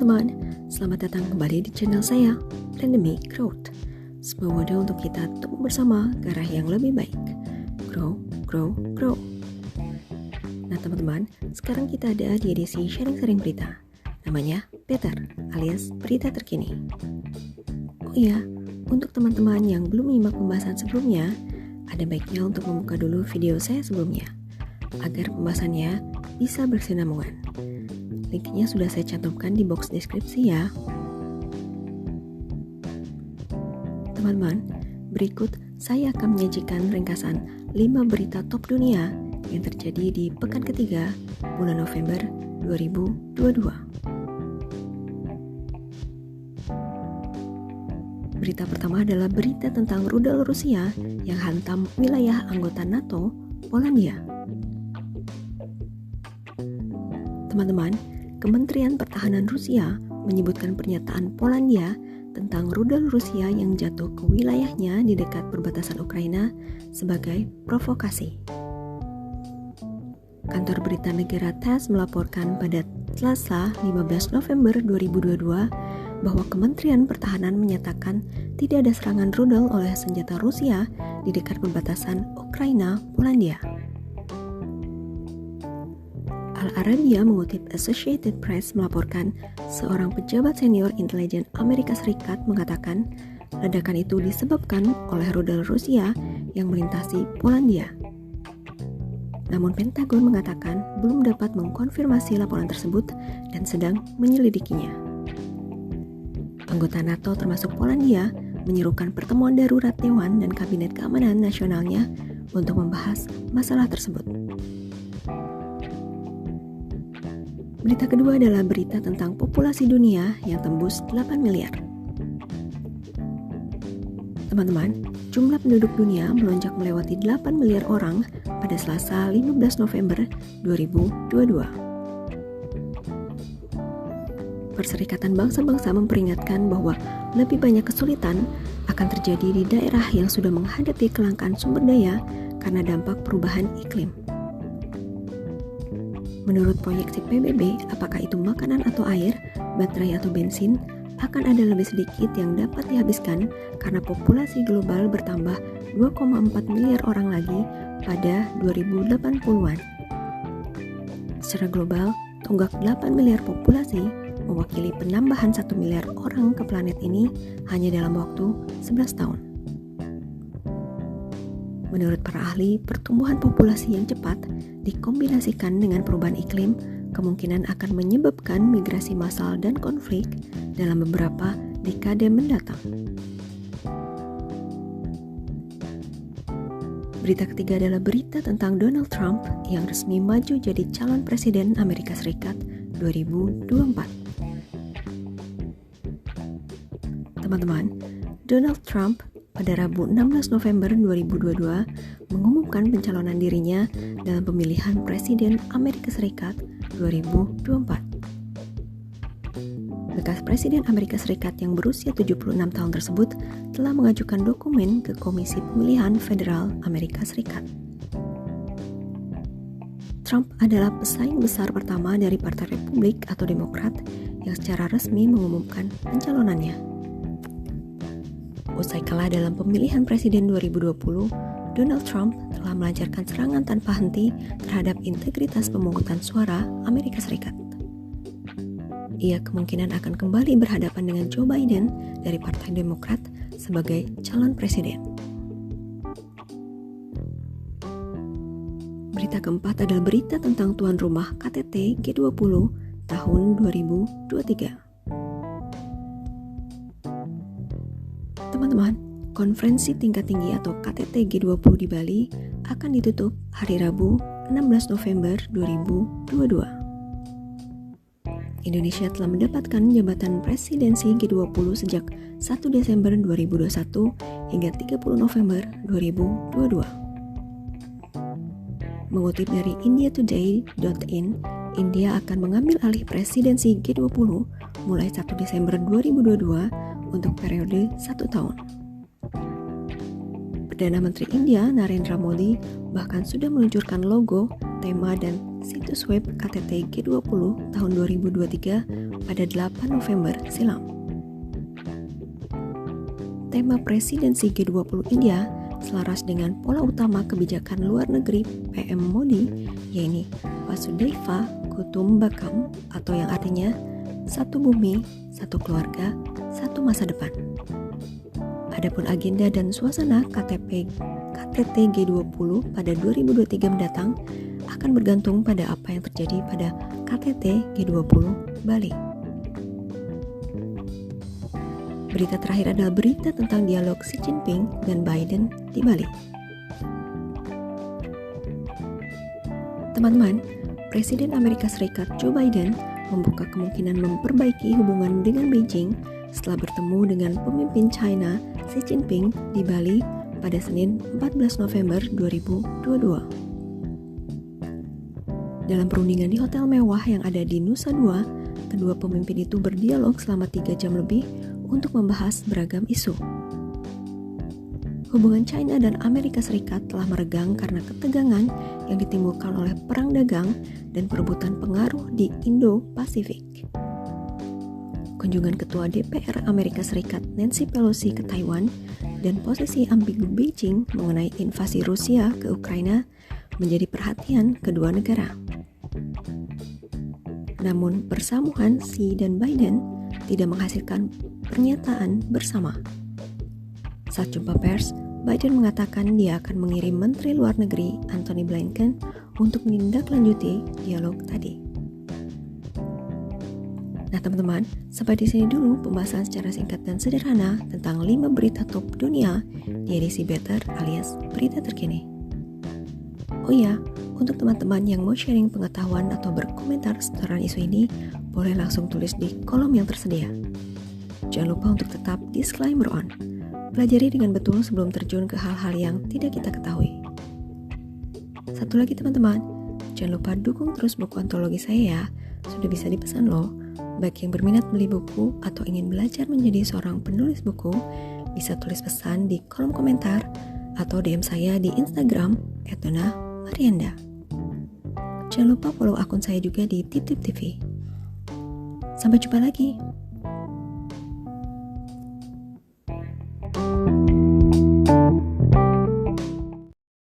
teman-teman, selamat datang kembali di channel saya, Pandemic Growth. Sebuah wadah untuk kita tumbuh bersama ke arah yang lebih baik. Grow, grow, grow. Nah teman-teman, sekarang kita ada di edisi sharing-sharing berita. Namanya Peter, alias berita terkini. Oh iya, untuk teman-teman yang belum menyimak pembahasan sebelumnya, ada baiknya untuk membuka dulu video saya sebelumnya, agar pembahasannya bisa berkesinambungan. Linknya sudah saya cantumkan di box deskripsi ya. Teman-teman, berikut saya akan menyajikan ringkasan 5 berita top dunia yang terjadi di pekan ketiga bulan November 2022. Berita pertama adalah berita tentang rudal Rusia yang hantam wilayah anggota NATO, Polandia. Teman-teman, Kementerian Pertahanan Rusia menyebutkan pernyataan Polandia tentang rudal Rusia yang jatuh ke wilayahnya di dekat perbatasan Ukraina sebagai provokasi. Kantor berita negara TASS melaporkan pada Selasa 15 November 2022 bahwa Kementerian Pertahanan menyatakan tidak ada serangan rudal oleh senjata Rusia di dekat perbatasan Ukraina-Polandia. Al-Arabiya mengutip Associated Press melaporkan seorang pejabat senior intelijen Amerika Serikat mengatakan ledakan itu disebabkan oleh rudal Rusia yang melintasi Polandia. Namun Pentagon mengatakan belum dapat mengkonfirmasi laporan tersebut dan sedang menyelidikinya. Anggota NATO termasuk Polandia menyerukan pertemuan darurat Dewan dan Kabinet Keamanan Nasionalnya untuk membahas masalah tersebut. Berita kedua adalah berita tentang populasi dunia yang tembus 8 miliar. Teman-teman, jumlah penduduk dunia melonjak melewati 8 miliar orang pada Selasa 15 November 2022. Perserikatan Bangsa-Bangsa memperingatkan bahwa lebih banyak kesulitan akan terjadi di daerah yang sudah menghadapi kelangkaan sumber daya karena dampak perubahan iklim. Menurut proyeksi PBB, apakah itu makanan atau air, baterai atau bensin, akan ada lebih sedikit yang dapat dihabiskan karena populasi global bertambah 2,4 miliar orang lagi pada 2080-an. Secara global, tonggak 8 miliar populasi mewakili penambahan 1 miliar orang ke planet ini hanya dalam waktu 11 tahun. Menurut para ahli, pertumbuhan populasi yang cepat dikombinasikan dengan perubahan iklim kemungkinan akan menyebabkan migrasi massal dan konflik dalam beberapa dekade mendatang. Berita ketiga adalah berita tentang Donald Trump yang resmi maju jadi calon presiden Amerika Serikat 2024. Teman-teman, Donald Trump pada Rabu 16 November 2022 mengumumkan pencalonan dirinya dalam pemilihan Presiden Amerika Serikat 2024. Bekas Presiden Amerika Serikat yang berusia 76 tahun tersebut telah mengajukan dokumen ke Komisi Pemilihan Federal Amerika Serikat. Trump adalah pesaing besar pertama dari Partai Republik atau Demokrat yang secara resmi mengumumkan pencalonannya. Usai kalah dalam pemilihan presiden 2020, Donald Trump telah melancarkan serangan tanpa henti terhadap integritas pemungutan suara Amerika Serikat. Ia kemungkinan akan kembali berhadapan dengan Joe Biden dari Partai Demokrat sebagai calon presiden. Berita keempat adalah berita tentang tuan rumah KTT G20 tahun 2023. Teman-teman, konferensi tingkat tinggi atau KTT G20 di Bali akan ditutup hari Rabu 16 November 2022. Indonesia telah mendapatkan jabatan presidensi G20 sejak 1 Desember 2021 hingga 30 November 2022. Mengutip dari indiatoday.in, India akan mengambil alih presidensi G20 mulai 1 Desember 2022 untuk periode 1 tahun. Perdana Menteri India Narendra Modi bahkan sudah meluncurkan logo, tema, dan situs web KTT G20 tahun 2023 pada 8 November silam. Tema presidensi G20 India selaras dengan pola utama kebijakan luar negeri PM Modi, yaitu Vasudhaiva Kutumbakam atau yang artinya satu bumi, satu keluarga, satu masa depan. Adapun agenda dan suasana KTT G20 pada 2023 mendatang akan bergantung pada apa yang terjadi pada KTT G20 Bali. Berita terakhir adalah berita tentang dialog Xi Jinping dan Biden di Bali. Teman-teman, Presiden Amerika Serikat Joe Biden membuka kemungkinan memperbaiki hubungan dengan Beijing setelah bertemu dengan pemimpin China Xi Jinping di Bali pada Senin 14 November 2022. Dalam perundingan di hotel mewah yang ada di Nusa Dua, kedua pemimpin itu berdialog selama 3 jam lebih untuk membahas beragam isu. Hubungan China dan Amerika Serikat telah meregang karena ketegangan yang ditimbulkan oleh perang dagang dan perebutan pengaruh di Indo-Pasifik. Kunjungan Ketua DPR Amerika Serikat Nancy Pelosi ke Taiwan dan posisi ambigu Beijing mengenai invasi Rusia ke Ukraina menjadi perhatian kedua negara. Namun persamuan Xi dan Biden tidak menghasilkan pernyataan bersama. Saat jumpa pers, Biden mengatakan dia akan mengirim Menteri Luar Negeri Antony Blinken untuk menindaklanjuti dialog tadi. Nah teman-teman, sampai di sini dulu pembahasan secara singkat dan sederhana tentang 5 berita top dunia di edisi Better alias berita terkini. Oh iya, untuk teman-teman yang mau sharing pengetahuan atau berkomentar seputaran isu ini, boleh langsung tulis di kolom yang tersedia. Jangan lupa untuk tetap disclaimer on. Pelajari dengan betul sebelum terjun ke hal-hal yang tidak kita ketahui. Satu lagi teman-teman, jangan lupa dukung terus buku antologi saya ya. Sudah bisa dipesan loh. Bagi yang berminat beli buku atau ingin belajar menjadi seorang penulis buku, bisa tulis pesan di kolom komentar atau DM saya di Instagram @donamarianda. Jangan lupa follow akun saya juga di Tip Tip TV. Sampai jumpa lagi.